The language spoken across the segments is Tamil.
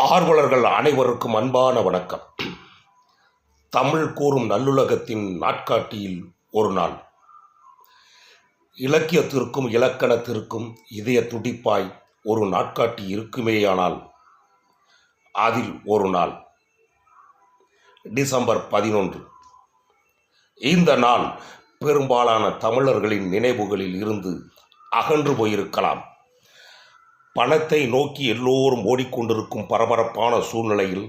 ஆர்வலர்கள் அனைவருக்கும் அன்பான வணக்கம். தமிழ் கூறும் நல்லுலகத்தின் நாட்காட்டியில் ஒரு நாள். இலக்கியத்திற்கும் இலக்கணத்திற்கும் இதய துடிப்பாய் ஒரு நாட்காட்டி இருக்குமேயானால் அதில் ஒரு நாள் டிசம்பர் 11. இந்த நாள் பெரும்பாலான தமிழர்களின் நினைவுகளில் இருந்து அகன்று போயிருக்கலாம். பணத்தை நோக்கி எல்லோரும் ஓடிக்கொண்டிருக்கும் பரபரப்பான சூழ்நிலையில்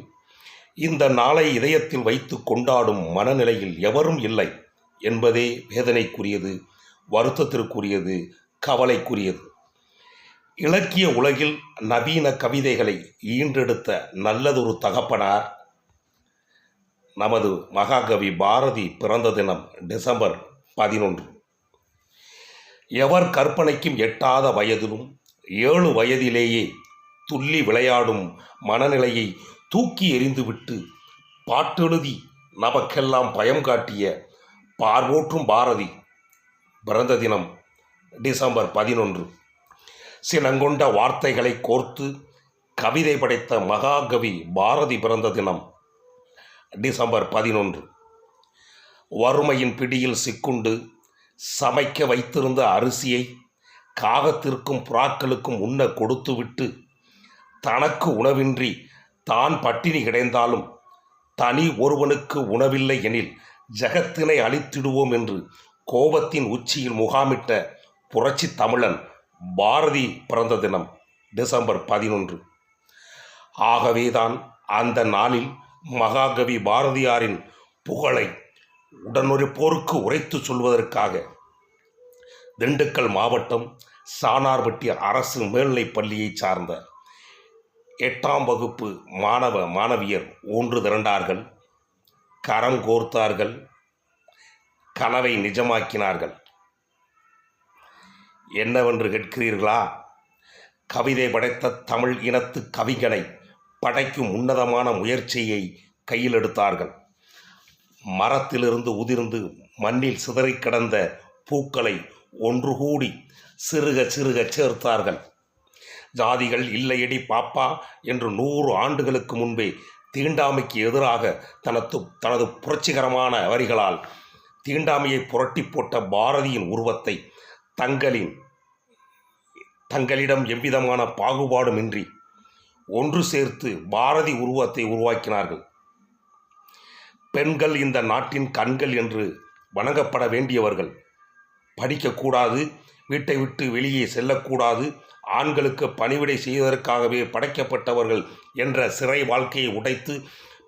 இந்த நாளை இதயத்தில் வைத்து கொண்டாடும் மனநிலையில் எவரும் இல்லை என்பதே வேதனைக்குரியது, வருத்தத்திற்குரியது, கவலைக்குரியது. இலக்கிய உலகில் நவீன கவிதைகளை ஈன்றெடுத்த நல்லதொரு தகப்பனார் நமது மகாகவி பாரதி பிறந்த தினம் டிசம்பர் 11. எவர் கற்பனைக்கும் எட்டாத வயதிலும் 7 வயதிலேயே துள்ளி விளையாடும் மனநிலையை தூக்கி எறிந்துவிட்டு பாட்டெழுதி நமக்கெல்லாம் பயம் காட்டிய பார்வோற்றும் பாரதி பிறந்த தினம் டிசம்பர் 11. சினங்கொண்ட வார்த்தைகளை கோர்த்து கவிதை படைத்த மகாகவி பாரதி பிறந்த தினம் டிசம்பர் 11. வறுமையின் பிடியில் சிக்குண்டு சமைக்க வைத்திருந்த அரிசியை காகத்திற்கும் புறாக்களுக்கும் உண்ண கொடுத்துவிட்டு தனக்கு உணவின்றி தான் பட்டினி கிடைந்தாலும் தனி ஒருவனுக்கு உணவில்லை எனில் ஜகத்தினை அழித்திடுவோம் என்று கோபத்தின் உச்சியில் முகாமிட்ட புரட்சி தமிழன் பாரதி பிறந்த தினம் டிசம்பர் 11. ஆகவேதான் அந்த நாளில் மகாகவி பாரதியாரின் புகழை உடனொரு போருக்கு உரைத்து சொல்வதற்காக திண்டுக்கல் மாவட்டம் சானார்பட்டி அரசு மேல்நிலைப் பள்ளியைச் சார்ந்த 8ஆம் வகுப்பு மாணவ மாணவியர் ஒன்று திரண்டார்கள், கரம் கோர்த்தார்கள், கனவை நிஜமாக்கினார்கள். என்னவென்று கேட்கிறீர்களா? கவிதை படைத்த தமிழ் இனத்து கவிஞனை படைக்கும் உன்னதமான முயற்சியை கையில் எடுத்தார்கள். மரத்திலிருந்து உதிர்ந்து மண்ணில் சிதறி கிடந்த பூக்களை ஒன்று கூடி சிறுக சிறுக சேர்த்தார்கள். ஜாதிகள் இல்லையடி பாப்பா என்று 100 ஆண்டுகளுக்கு முன்பே தீண்டாமைக்கு எதிராக தனது புரட்சிகரமான வரிகளால் தீண்டாமையை புரட்டி போட்ட பாரதியின் உருவத்தை தங்களிடம் எவ்விதமான பாகுபாடுமின்றி ஒன்று சேர்த்து பாரதி உருவத்தை உருவாக்கினார்கள். பெண்கள் இந்த நாட்டின் கண்கள் என்று வணங்கப்பட வேண்டியவர்கள் படிக்கக்கூடாது, வீட்டை விட்டு வெளியே செல்லக்கூடாது, ஆண்களுக்கு பணிவிடை செய்வதற்காகவே படைக்கப்பட்டவர்கள் என்ற சிறை வாழ்க்கையை உடைத்து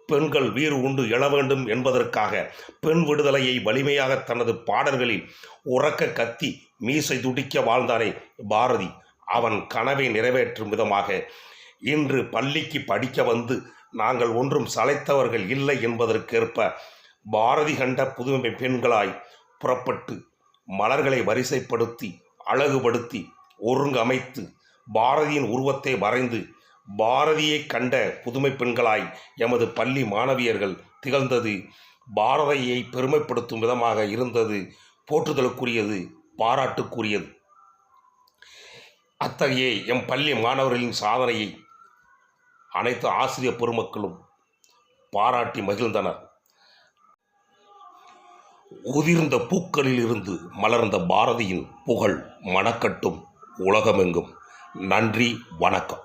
பெண்கள் வீறு உண்டு எழ வேண்டும் என்பதற்காக பெண் விடுதலையை வலிமையாக தனது பாடல்களில் உறக்க கத்தி மீசை துடிக்க வாழ்ந்தானே பாரதி. அவன் கனவை நிறைவேற்றும் விதமாக இன்று பள்ளிக்கு படிக்க வந்து நாங்கள் ஒன்றும் சளைத்தவர்கள் இல்லை என்பதற்கேற்ப பாரதி கண்ட புதுமை பெண்களாய் புறப்பட்டு மலர்களை வரிசைப்படுத்தி அழகுபடுத்தி ஒருங்கமைத்து பாரதியின் உருவத்தை வரைந்து பாரதியை கண்ட புதுமை பெண்களாய் எமது பள்ளி மாணவியர்கள் திகழ்ந்தது பாரதியை பெருமைப்படுத்தும் விதமாக இருந்தது. போற்றுதலுக்குரியது, பாராட்டுக்குரியது. அத்தகைய எம் பள்ளி மாணவர்களின் சாதனையை அனைத்து ஆசிரியர் பெருமக்களும் பாராட்டி மகிழ்ந்தனர். உதிர்ந்த பூக்களில் இருந்து மலர்ந்த பாரதியின் புகழ் மணக்கட்டும் உலகமெங்கும். நன்றி, வணக்கம்.